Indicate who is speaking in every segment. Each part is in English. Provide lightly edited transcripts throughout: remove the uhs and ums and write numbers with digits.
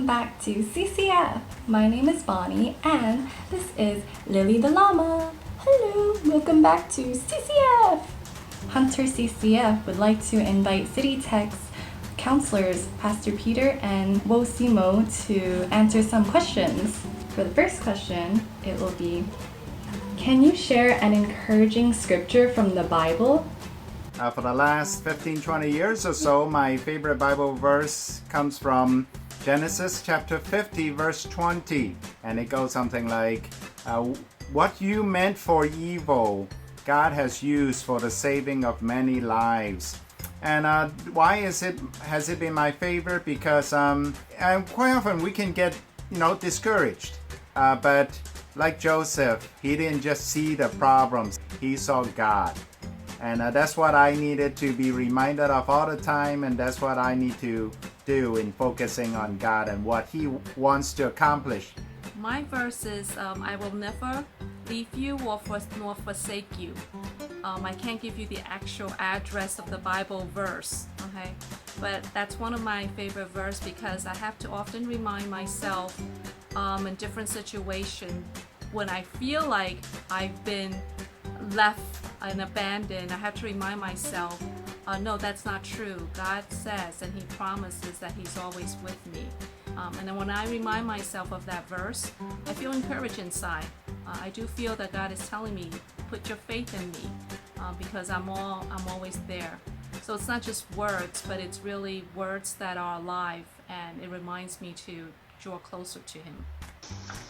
Speaker 1: welcome back to CCF. My name is Bonnie and this is Lily the Llama. Hello, welcome back to CCF. Hunter CCF would like to invite CityTech's counselors, Pastor Peter and Wo Simo, to answer some questions. For the first question, it will be, can you share an encouraging scripture from the Bible?
Speaker 2: For the last 15-20 years or so, my favorite Bible verse comes from Genesis chapter 50, verse 20. And it goes something like, what you meant for evil, God has used for the saving of many lives. And why has it been my favorite? Because quite often we can get discouraged. But like Joseph, he didn't just see the problems, he saw God. And that's what I needed to be reminded of all the time, and that's what I need to do in focusing on God and what He wants to accomplish.
Speaker 3: My verse is, I will never leave you nor forsake you. I can't give you the actual address of the Bible verse, okay? But that's one of my favorite verses because I have to often remind myself in different situations when I feel like I've been left and abandoned, I have to remind myself, no, that's not true. God says and He promises that He's always with me. And then when I remind myself of that verse, I feel encouraged inside. I do feel that God is telling me, put your faith in me, because I'm always there. So it's not just words, but it's really words that are alive, and it reminds me to draw closer to Him.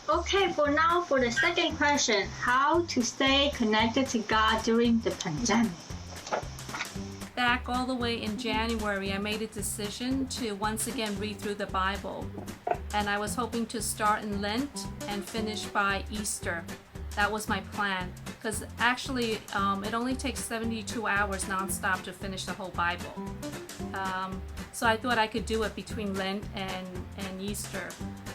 Speaker 4: Okay, for the second question, how to stay connected to God during the pandemic?
Speaker 3: Back all the way in January, I made a decision to once again read through the Bible. And I was hoping to start in Lent and finish by Easter. That was my plan. Because actually, it only takes 72 hours nonstop to finish the whole Bible. So I thought I could do it between Lent and Easter.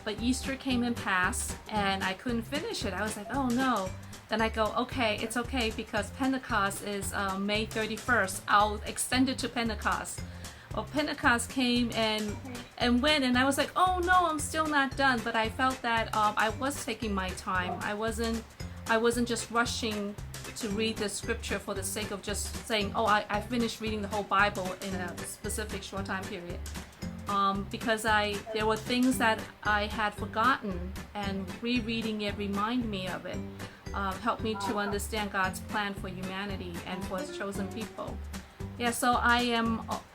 Speaker 3: But Easter came and passed, and I couldn't finish it. I was like, oh no. Then I go, okay, it's okay because Pentecost is May 31st. I'll extend it to Pentecost. Well, Pentecost came and went, and I was like, oh no, I'm still not done. But I felt that I was taking my time. I wasn't just rushing to read the scripture for the sake of just saying, oh, I finished reading the whole Bible in a specific short time period. Because there were things that I had forgotten, and rereading it reminded me of it. Helped me to understand God's plan for humanity and for His chosen people. Yeah, so I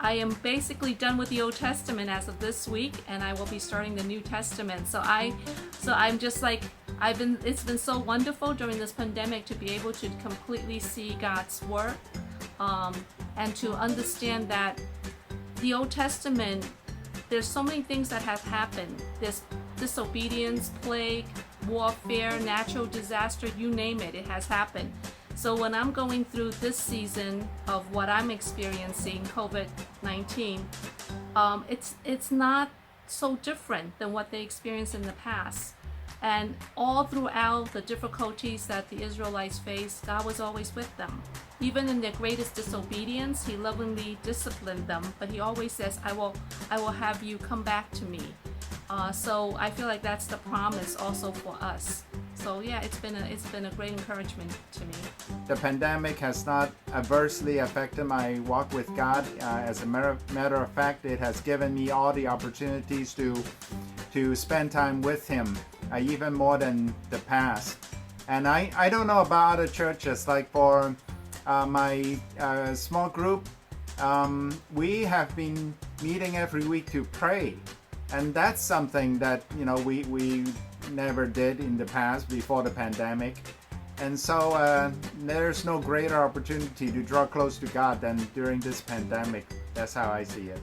Speaker 3: am basically done with the Old Testament as of this week, and I will be starting the New Testament. So I'm just like, it's been so wonderful during this pandemic to be able to completely see God's work, and to understand that the Old Testament, there's so many things that have happened. There's disobedience, plague, warfare, natural disaster, you name it, it has happened. So when I'm going through this season of what I'm experiencing, COVID-19, it's not so different than what they experienced in the past. And all throughout the difficulties that the Israelites faced, God was always with them. Even in their greatest disobedience, He lovingly disciplined them, but He always says, I will have you come back to me. So I feel like that's the promise also for us. So yeah, it's been a great encouragement to me.
Speaker 2: The pandemic has not adversely affected my walk with God. As a matter of fact, it has given me all the opportunities to spend time with Him, even more than the past. And I don't know about other churches. Like for my small group, we have been meeting every week to pray. And that's something that we never did in the past before the pandemic. And so there's no greater opportunity to draw close to God than during this pandemic. That's how I see it.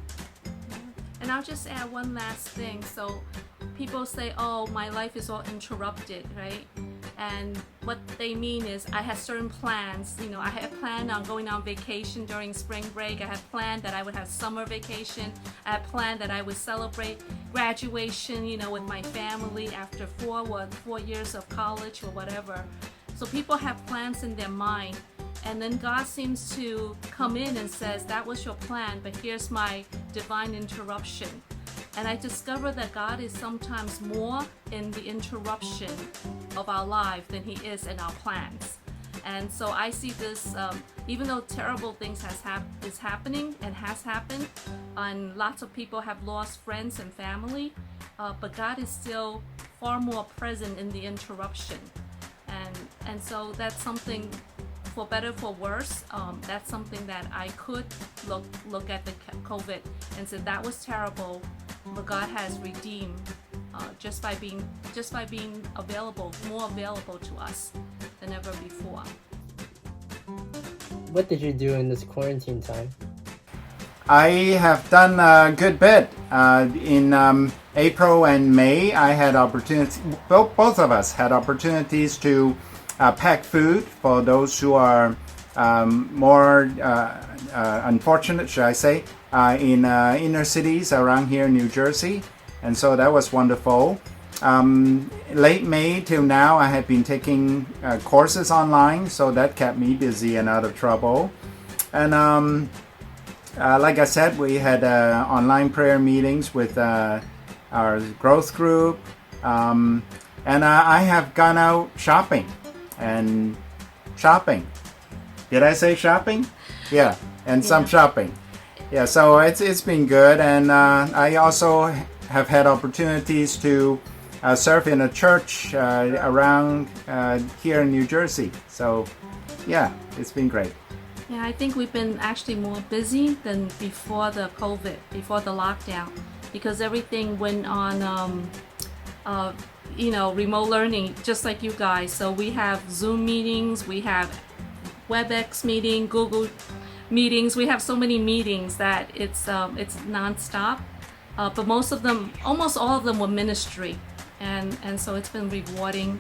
Speaker 3: And I'll just add one last thing. So people say, oh, my life is all interrupted, right? And what they mean is I had certain plans. I had planned on going on vacation during spring break. I had planned that I would have summer vacation. I had planned that I would celebrate graduation, with my family after 4 years of college or whatever. So people have plans in their mind. And then God seems to come in and says, that was your plan, but here's my divine interruption. And I discovered that God is sometimes more in the interruption of our life than He is in our plans. And so I see this, even though terrible things is happening and has happened, and lots of people have lost friends and family, but God is still far more present in the interruption. And so that's something, for better for worse, that's something that I could look at the COVID and say that was terrible, but God has redeemed just by being available, more available to us than ever before.
Speaker 5: What did you do in this quarantine time?
Speaker 2: I have done a good bit. In April and May, I had opportunities, both of us had opportunities to pack food for those who are more unfortunate, should I say, in inner cities around here in New Jersey. And so that was wonderful. Late May till now, I have been taking courses online, so that kept me busy and out of trouble. And like I said, we had online prayer meetings with our growth group. And I have gone out shopping. Did I say shopping? Yeah, and some shopping. Yeah, so it's been good. And I also have had opportunities to serve in a church around here in New Jersey. So yeah, it's been great.
Speaker 3: Yeah, I think we've been actually more busy than before the COVID, before the lockdown, because everything went on, remote learning, just like you guys. So we have Zoom meetings, we have WebEx meeting, Google meetings. We have so many meetings that it's nonstop. But almost all of them were ministry. And so it's been rewarding.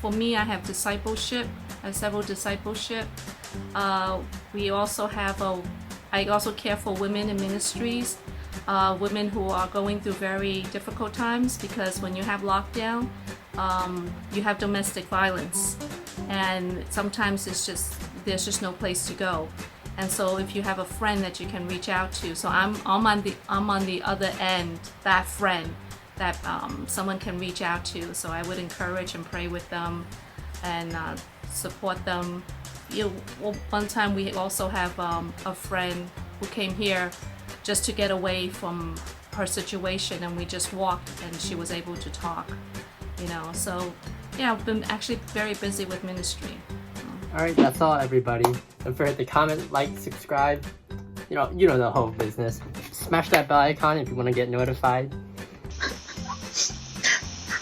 Speaker 3: For me, I have discipleship. I have several discipleship. We also have I also care for women in ministries, women who are going through very difficult times, because when you have lockdown, you have domestic violence, and sometimes there's just no place to go. And so if you have a friend that you can reach out to, so I'm on the other end, that friend that someone can reach out to. So I would encourage and pray with them and support them. One time we also have a friend who came here just to get away from her situation, and we just walked and she was able to talk. So yeah, I've been actually very busy with ministry.
Speaker 5: Alright, that's all, everybody. Don't forget to comment, like, subscribe. You know the whole business. Smash that bell icon if you want to get notified.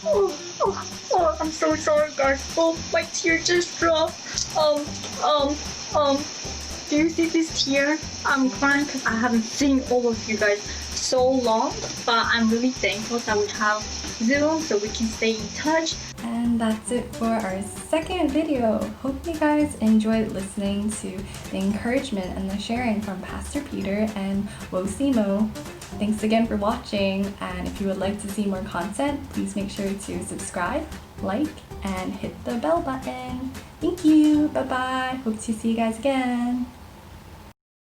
Speaker 4: Oh, I'm so sorry, guys. Oh, my tear just dropped. Do you see this tear? I'm crying because I haven't seen all of you guys so long, but I'm really thankful that we have Zoom so we can stay in touch.
Speaker 1: And that's it for our second video. Hope you guys enjoyed listening to the encouragement and the sharing from Pastor Peter and Wosimo. Thanks again for watching, and if you would like to see more content, please make sure to subscribe, like, and hit the bell button. Thank you. Bye-bye. Hope to see you guys again.